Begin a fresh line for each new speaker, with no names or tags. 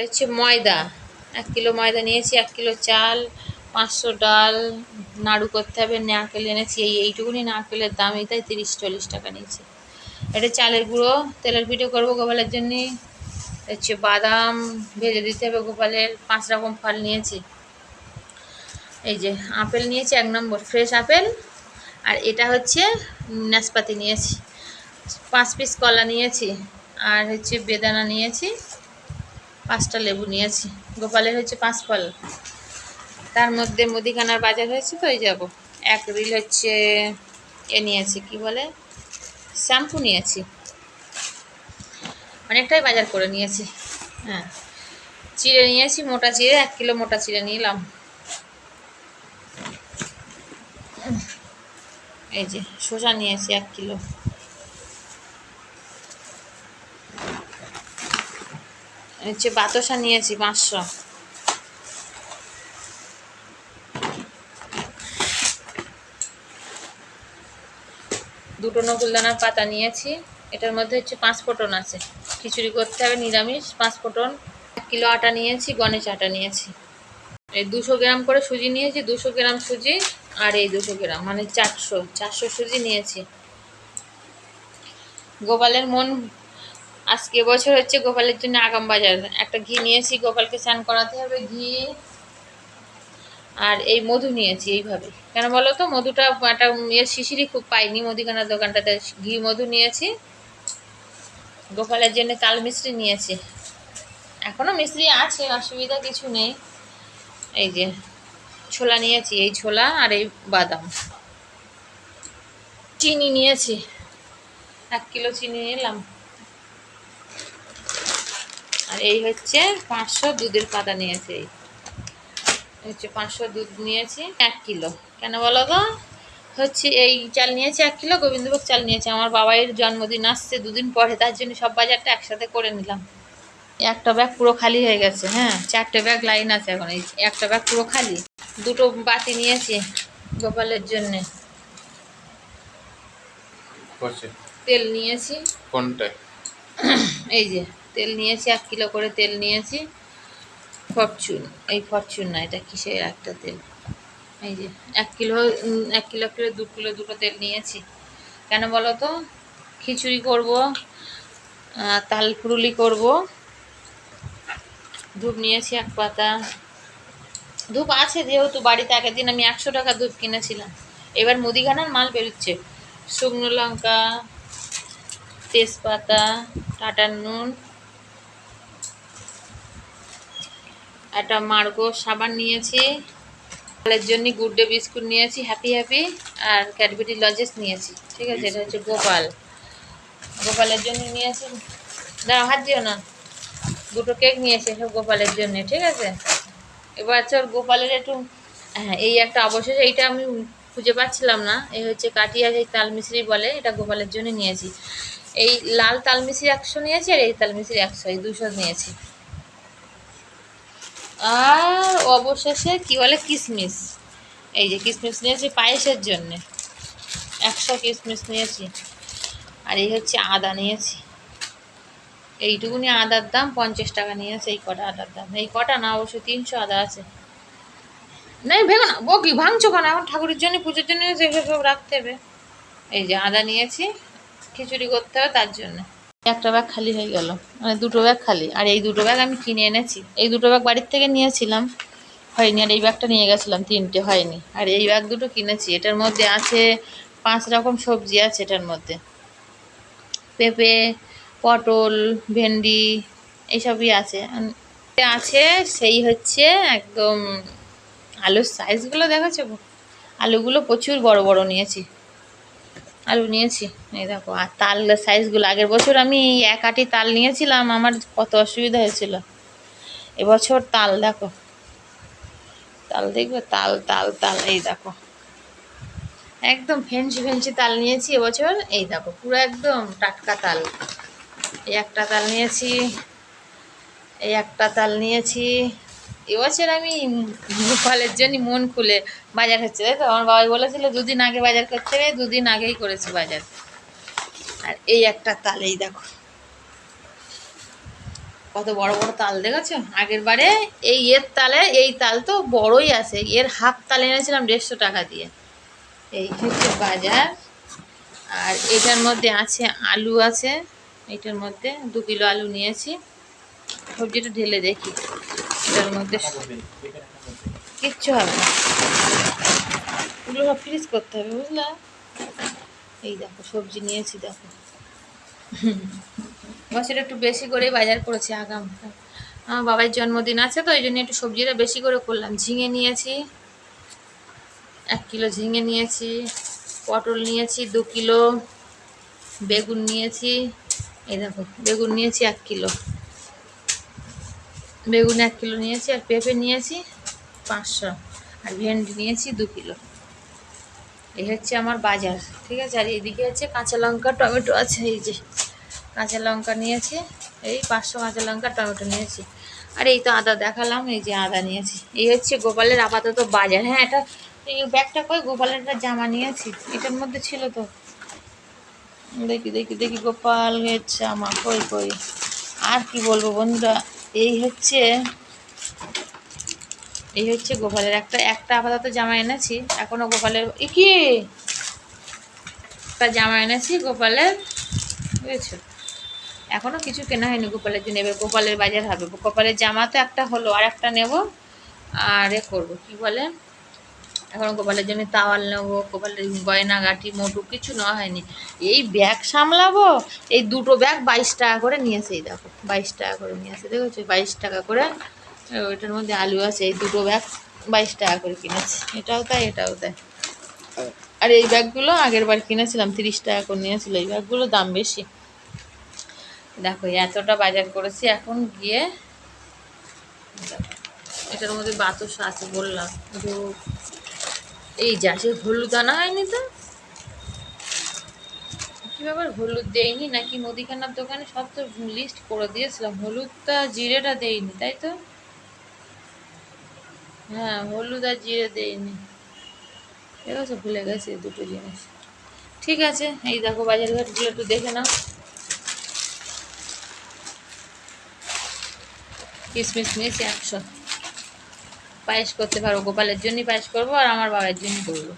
এটা হচ্ছে ময়দা, 1 কিলো ময়দা নিয়েছি, 1 কিলো চাল, 500 ডাল, নাড়ু করতে হবে, নারকেল এনেছি, এইটুকুনি নারকেলের দাম তাই 30-40 টাকা নিয়েছি। এটা চালের গুঁড়ো, তেলের পিঠে করবো গোপালের জন্যে। হচ্ছে বাদাম ভেজে দিতে হবে গোপালের, 5 রকম ফল নিয়েছি। এই যে আপেল নিয়েছি 1 নম্বর ফ্রেশ আপেল, আর এটা হচ্ছে নাশপাতি নিয়েছি, 5 পিস কলা নিয়েছি, আর হচ্ছে বেদানা নিয়েছি, 5টা লেবু নিয়েছি। গোপালের হচ্ছে 5 ফল, তার মধ্যে মুদিখানার বাজার হয়েছে তো এই যাবো। 1 রিল হচ্ছে নিয়েছি, কি বলে, শ্যাম্পু নিয়েছি, অনেকটাই বাজার করে নিয়েছি। হ্যাঁ, চিড়ে নিয়েছি, মোটা চিড়ে 1 কিলো মোটা চিড়ে নিলাম। এই যে শসা নিয়েছি 1 কিলো। হচ্ছে বাতাসা নিয়েছি 500। দুটো নকুলদানার পাতা নিয়েছি, এটার মধ্যে হচ্ছে 5 ফোঁটন আছে, খিচুড়ি করতে হবে নিরামিষ। 5 ফোঁটন। 1 কিলো আটা নিয়েছি, গণেশ আটা নিয়েছি। এই 200 গ্রাম করে সুজি নিয়েছি, 200 গ্রাম সুজি, আর এই 200 গ্রাম মানে 400 সুজি নিয়েছি। গোপালের মন আজকে বছর হচ্ছে গোপালের জন্য আগাম বাজার। একটা ঘি নিয়েছি, গোপালকে স্নান করাতে হবে, ঘি আর এই মধু নিয়েছি। এইভাবে কেন বলো তো, মধুটা একটা শিশিরই খুব পাইনি মুদিখানার দোকানটাতে। ঘি মধু নিয়েছি। গোপালের জন্য তাল মিষ্টি নিয়েছি, এখনো মিষ্টি আছে, অসুবিধা কিছু নেই। এই যে ছোলা নিয়েছি, এই ছোলা আর এই বাদাম। চিনি নিয়েছি, 1 কিলো চিনি নিলাম। আর এই হচ্ছে 500 দুধের পাতা নিয়েছি, এই হচ্ছে 500 দুধ নিয়েছি। 1 কিলো কেন বলো তো, হচ্ছে এই চাল নিয়েছি 1 কিলো, গোবিন্দভোগ চাল নিয়েছি। আমার বাবাইয়ের জন্মদিন আসছে 2 দিন পরে, তার জন্য সব বাজারটা একসাথে করে নিলাম। একটা ব্যাগ পুরো খালি হয়ে গেছে। হ্যাঁ, 4টে ব্যাগ লাইন আছে এখন, এই একটা ব্যাগ পুরো খালি। 2টো বাটি নিয়েছি গোপালের জন্য। তেল নিয়েছি, কোনটা, এই যে তেল নিয়েছি, 1 কিলো করে তেল নিয়েছি। ফরচুন, এই ফরচুন না, এটা কিসের একটা তেল। এই যে 1 কিলো 1 কিলো 2 কিলো দুটো তেল নিয়েছি। কেন বলো তো, খিচুড়ি করব, তাল পুরুলি করব। ধূপ নিয়েছি 1 পাতা, ধূপ আছে যেহেতু বাড়িতে, আগের দিন আমি 100 টাকা ধূপ কিনেছিলাম। এবার মুদিখানার মাল বেরোচ্ছে, শুকনো লঙ্কা, তেজপাতা, টাটার নুন, একটা মার্গো সাবান নিয়েছি, গোপালের জন্য গুড ডে বিস্কুট নিয়েছি, হ্যাপি হ্যাপি, আর ক্যাডবেরি লজেস নিয়েছি। ঠিক আছে, এটা হচ্ছে গোপালের জন্য নিয়েছি। দাঁড়াও, হাত দিও না। 2টো কেক নিয়েছি, সব গোপালের জন্য। ঠিক আছে, এবার চল গোপালের একটু, হ্যাঁ এই একটা অবশেষে, এইটা আমি খুঁজে পাচ্ছিলাম না, এই হচ্ছে কাটিয়া, এই তাল মিশ্রি বলে, এটা গোপালের জন্য নিয়েছি। এই লাল তাল মিশ্রি 100 নিয়েছি, আর এই তাল মিশ্রি 100, এই 200 নিয়েছি। আর অবশেষে কি বলে, কিশমিশ, এই যে কিশমিশ নিয়েছি পায়েসের জন্যে, 100 কিশমিশ নিয়েছি। আর এই হচ্ছে আদা নিয়েছি, এইটুকুনি আদার দাম 50 টাকা নিয়েছে। এই কটা আদার দাম, এই কটা না, অবশ্য 300 আদা আছে। নেই ভেঙো না, ও কি ভাঙছো কেন, এখন ঠাকুরের জন্য পুজোর জন্য সব রাখতে হবে। এই যে আদা নিয়েছি, খিচুড়ি করতে হবে তার জন্য। একটা ব্যাগ খালি হয়ে গেল, মানে 2টো ব্যাগ খালি। আর এই 2টো ব্যাগ আমি কিনে এনেছি, এই 2টো ব্যাগ বাড়ির থেকে নিয়েছিলাম, হয়নি। আর এই ব্যাগটা নিয়ে গেছিলাম, 3টে হয়নি। আর এই ব্যাগ 2টো কিনেছি, এটার মধ্যে আছে 5 রকম সবজি আছে এটার মধ্যে, পেঁপে, পটল, ভেন্ডি, এইসবই আছে। আছে সেই হচ্ছে একদম, আলুর সাইজগুলো দেখেছো, আলুগুলো প্রচুর বড় বড় নিয়েছি, আলু নিয়েছি। এই দেখো, আর তাল সাইজগুলো, আগের বছর আমি 1 আঁটি তাল নিয়েছিলাম, আমার কত অসুবিধা হয়েছিল। এবছর তাল দেখো, তাল দেখবে, তাল তাল তাল, এই দেখো একদম ফেন্সি ফেন্সি তাল নিয়েছি এবছর। এই দেখো পুরো একদম টাটকা তাল। এই একটা তাল নিয়েছি, এই একটা তাল নিয়েছি। এবছর আমি গোপালের জন্য মন খুলে বাজার হচ্ছে, তাই তো। আমার বাবাই বলেছিল 2 দিন আগে বাজার করতে হবে, 2 দিন আগেই করেছি বাজার। আর এই একটা তাল, এই দেখো কত বড় বড় তাল দেখেছো? আগের বারে এর তালে এই তাল তো বড়ই আছে, এর হাফ তাল এনেছিলাম 150 টাকা দিয়ে। এই হচ্ছে বাজার। আর এটার মধ্যে আছে আলু আছে, এটার মধ্যে 2 কিলো আলু নিয়েছি। সবজিটা ঢেলে দেখি, এটার মধ্যে কিচ্ছু হবে না, এগুলো সব ফ্রিজ করতে হবে, বুঝলা? এই দেখো সবজি নিয়েছি, দেখো বছর একটু বেশি করে বাজার করেছি। আগাম আমার বাবার জন্মদিন আছে তো, ওই জন্য একটু সবজিটা বেশি করে করলাম। ঝিঙে নিয়েছি 1 কিলো, ঝিঙে নিয়েছি, পটল নিয়েছি 2 কিলো, বেগুন নিয়েছি, এই দেখো বেগুন নিয়েছি 1 কিলো, বেগুন 1 কিলো নিয়েছি, আর পেঁপে নিয়েছি 500, আর ভেন্ডি নিয়েছি 2 কিলো। এই হচ্ছে আমার বাজার, ঠিক আছে। আর এদিকে হচ্ছে কাঁচা লঙ্কা টমেটো আছে, এই যে কাঁচা লঙ্কা নিয়েছি, এই 500 কাঁচা লঙ্কা টমেটো নিয়েছি। আর এই তো আদা দেখালাম, এই যে আদা নিয়েছি। এই হচ্ছে গোপালের আপাতত বাজার। হ্যাঁ, এটা এই ব্যাগটা কই, গোপালের একটা জামা নিয়েছি, এটার মধ্যে ছিল তো, দেখি দেখি দেখি গোপালের জামা কই কই। আর কি বলবো বন্ধুরা, এই হচ্ছে গোপালের একটা আপাতত জামা এনেছি। এখনো গোপালের কি একটা জামা এনেছি গোপালের, বুঝেছো? এখনো কিছু কেনা হয়নি গোপালের জন্য, এবার গোপালের বাজার হবে। গোপালের জামা তো একটা হলো, আর একটা নেব। আর এ করবো কি বলে, এখনো গোপালের জন্য তাওয়াল নেবো, গোপালের গয়নাগাটি মোটু কিছু নেওয়া হয়নি। এই ব্যাগ সামলাবো, এই দুটো ব্যাগ 22 টাকা করে নিয়েছে, এই দেখো 22 টাকা করে নিয়েছে, দেখেছো? 22 টাকা করে। ওইটার মধ্যে আলু আছে, এই দুটো ব্যাগ 22 টাকা করে কিনেছি, এটাও তাই এটাও তাই। আর এই ব্যাগগুলো আগের বার কিনেছিলাম 30 টাকা করে নিয়েছিল, এই ব্যাগগুলো দাম বেশি। দেখো এতটা বাজার করেছি, এখন গিয়ে এটার মধ্যে বাতাস আছে বললাম, এই যা সে হলুদ আনা হয়নি তো, কি ব্যাপার হলুদ দেয়নি নাকি? মুদিখানার দোকানে সব তো লিস্ট করে দিয়েছিলাম, হলুদটা জিরেটা দেয়নি, তাই তো? হ্যাঁ, হলুদ আর জিরে দেয়নি, ঠিক আছে, ভুলে গেছি দুটো জিনিস। ঠিক আছে, এই দেখো বাজার ঘাটগুলো একটু দেখে নাও। কিশমিশ নিয়েছি 100, পায়েস করতে পারো, গোপালের জন্যই পায়েস করবো, আর আমার বাবার জন্য করবো।